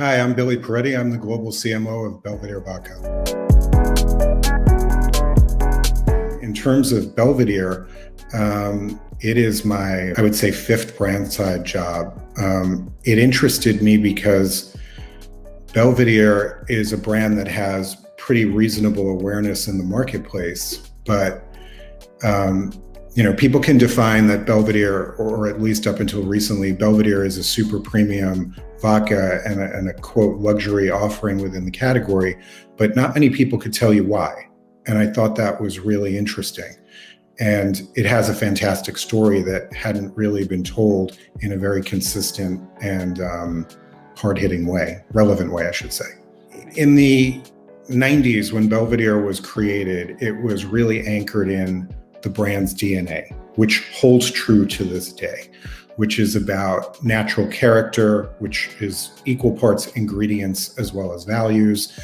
Hi, I'm Billy Paretti. I'm the global CMO of Belvedere Vodka. In terms of Belvedere, it is my, I would say, fifth brand side job. It interested me because Belvedere is a brand that has pretty reasonable awareness in the marketplace, but people can define that Belvedere, or at least up until recently, Belvedere is a super premium vodka and a quote luxury offering within the category, but not many people could tell you why. And I thought that was really interesting. And it has a fantastic story that hadn't really been told in a very consistent and hard-hitting way, relevant way, I should say. In the 90s, when Belvedere was created, it was really anchored in the brand's DNA, which holds true to this day, which is about natural character, which is equal parts ingredients as well as values,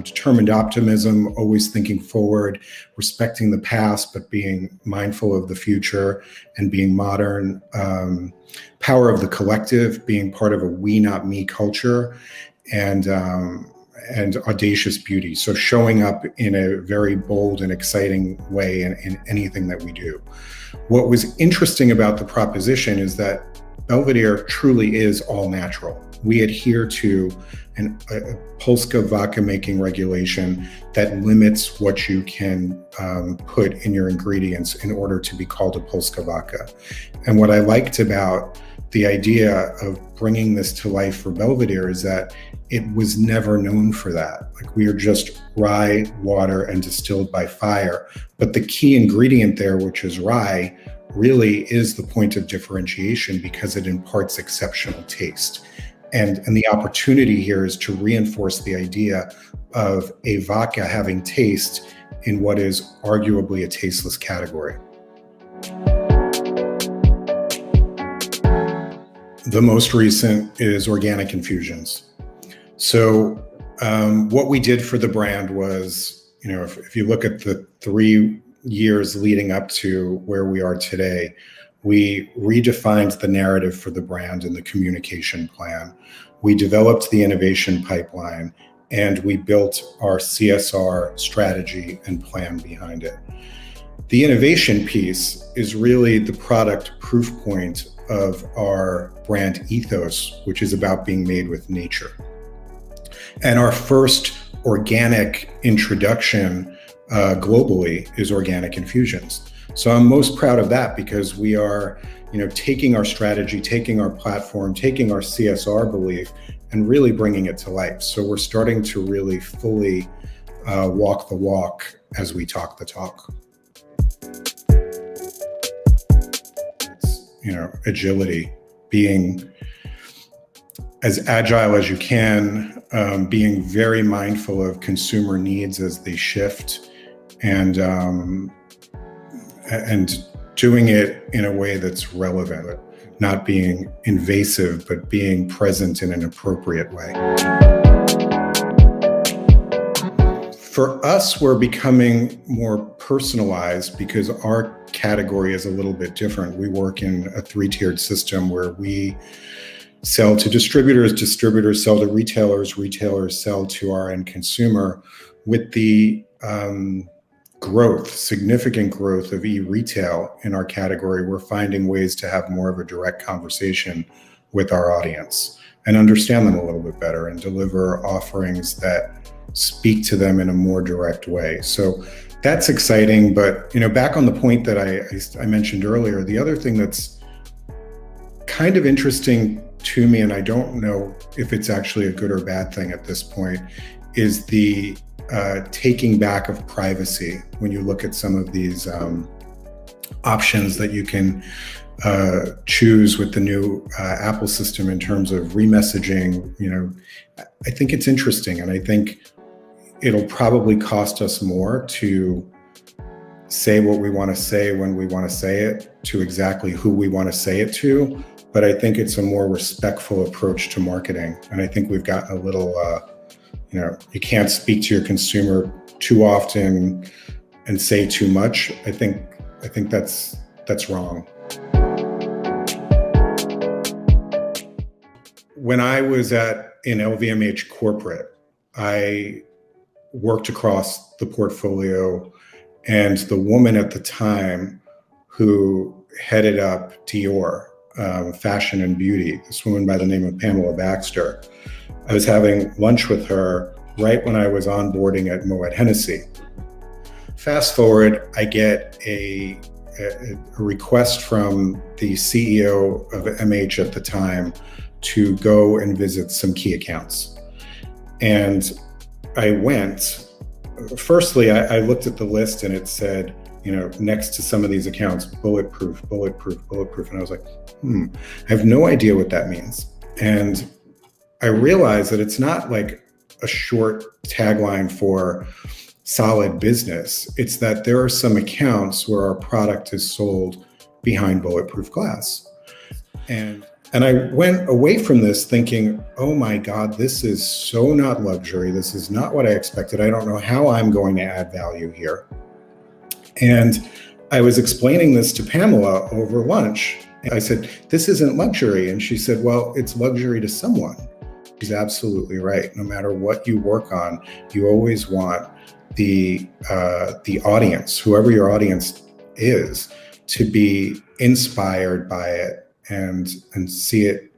determined optimism, always thinking forward, respecting the past, but being mindful of the future and being modern, power of the collective, being part of a we, not me culture, and audacious beauty. So showing up in a very bold and exciting way in anything that we do. What was interesting about the proposition is that Belvedere truly is all natural. We adhere to a Polska vodka making regulation that limits what you can put in your ingredients in order to be called a Polska vodka. And what I liked about the idea of bringing this to life for Belvedere is that it was never known for that. Like, we are just rye, water, and distilled by fire. But the key ingredient there, which is rye, really is the point of differentiation because it imparts exceptional taste. And the opportunity here is to reinforce the idea of a vodka having taste in what is arguably a tasteless category. The most recent is Organic Infusions. So what we did for the brand was, if you look at the 3 years leading up to where we are today, we redefined the narrative for the brand and the communication plan. We developed the innovation pipeline, and we built our CSR strategy and plan behind it. The innovation piece is really the product proof point of our brand ethos, which is about being made with nature. And our first organic introduction globally is Organic Infusions. So I'm most proud of that because we are, taking our strategy, taking our platform, taking our CSR belief, and really bringing it to life. So we're starting to really fully walk the walk as we talk the talk. It's, agility, being as agile as you can, being very mindful of consumer needs as they shift, and doing it in a way that's relevant, not being invasive, but being present in an appropriate way. For us, we're becoming more personalized because our category is a little bit different. We work in a 3-tiered system where we sell to distributors, distributors sell to retailers, retailers sell to our end consumer. With the significant growth of e-retail in our category, we're finding ways to have more of a direct conversation with our audience and understand them a little bit better and deliver offerings that speak to them in a more direct way. So that's exciting. But back on the point that I mentioned earlier, the other thing that's kind of interesting to me, and I don't know if it's actually a good or bad thing at this point, is the taking back of privacy. When you look at some of these options that you can choose with the new Apple system in terms of remessaging, I think it's interesting, and I think it'll probably cost us more to say what we want to say when we want to say it to exactly who we want to say it to. But I think it's a more respectful approach to marketing. And I think we've gotten a little, you can't speak to your consumer too often and say too much. I think that's wrong. When I was at in LVMH corporate, I worked across the portfolio, and the woman at the time who headed up Dior, fashion and beauty, this woman by the name of Pamela Baxter, I was having lunch with her right when I was onboarding at Moet Hennessy. Fast forward, I get a request from the CEO of MH at the time to go and visit some key accounts. And I went. Firstly, I looked at the list and it said, next to some of these accounts, bulletproof, bulletproof, bulletproof. And I was like, I have no idea what that means. And I realized that it's not like a short tagline for solid business. It's that there are some accounts where our product is sold behind bulletproof glass. And I went away from this thinking, oh my God, this is so not luxury. This is not what I expected. I don't know how I'm going to add value here. And I was explaining this to Pamela over lunch. I said, this isn't luxury. And she said, well, it's luxury to someone. She's absolutely right. No matter what you work on, you always want the audience, whoever your audience is, to be inspired by it and see it,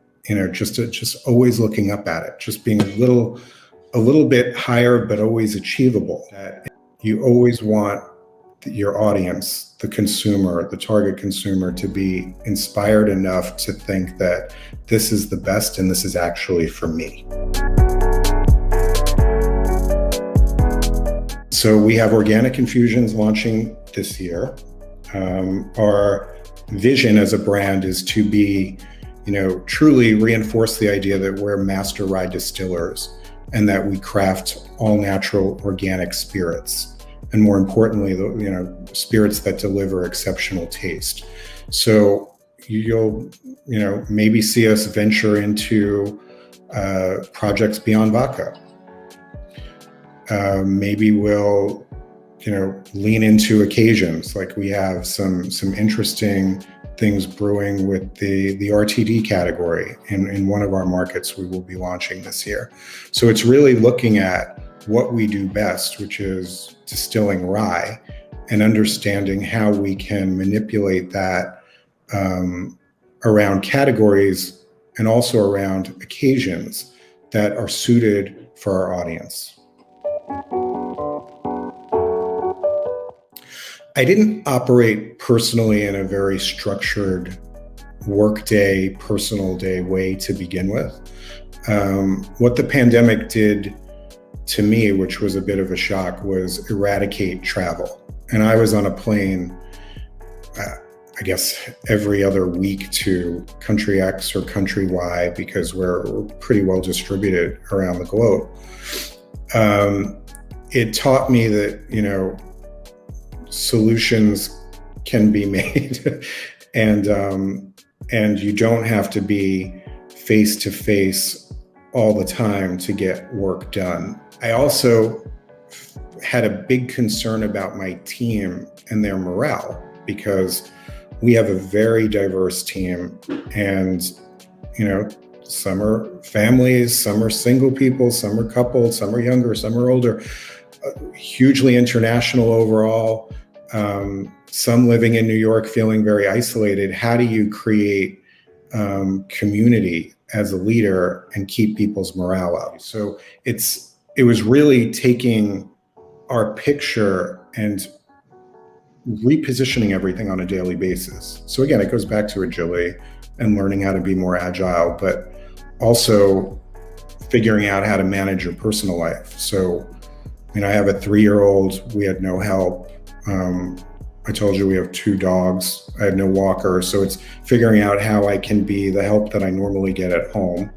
just always looking up at it, just being a little bit higher, but always achievable. That you always want your audience, the consumer, the target consumer, to be inspired enough to think that this is the best and this is actually for me. So we have Organic Infusions launching this year. Our vision as a brand is to be, truly reinforce the idea that we're master rye distillers and that we craft all natural organic spirits. And more importantly, spirits that deliver exceptional taste. So you'll, maybe see us venture into projects beyond vodka. Maybe we'll, lean into occasions. Like we have some interesting things brewing with the RTD category in one of our markets we will be launching this year. So it's really looking at what we do best, which is distilling rye, and understanding how we can manipulate that around categories and also around occasions that are suited for our audience. I didn't operate personally in a very structured workday, personal day way to begin with. What the pandemic did to me, which was a bit of a shock, was eradicate travel. And I was on a plane, I guess, every other week to country X or country Y, because we're pretty well distributed around the globe. It taught me that, solutions can be made and you don't have to be face to face all the time to get work done. I also had a big concern about my team and their morale, because we have a very diverse team, and some are families, some are single people, some are couples, some are younger, some are older, hugely international overall, some living in New York feeling very isolated. How do you create community as a leader and keep people's morale up? So it was really taking our picture and repositioning everything on a daily basis. So again, it goes back to agility and learning how to be more agile, but also figuring out how to manage your personal life. So, I have a 3-year-old. We had no help. I told you we have 2 dogs. I had no walker. So it's figuring out how I can be the help that I normally get at home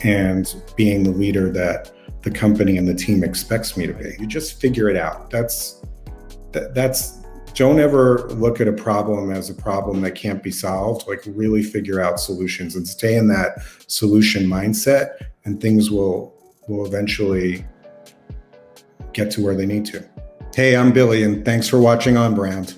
and being the leader that the company and the team expects me to be. You just figure it out. That's don't ever look at a problem as a problem that can't be solved. Like, really figure out solutions and stay in that solution mindset, and things will eventually get to where they need to. Hey, I'm Billy, and thanks for watching On Brand.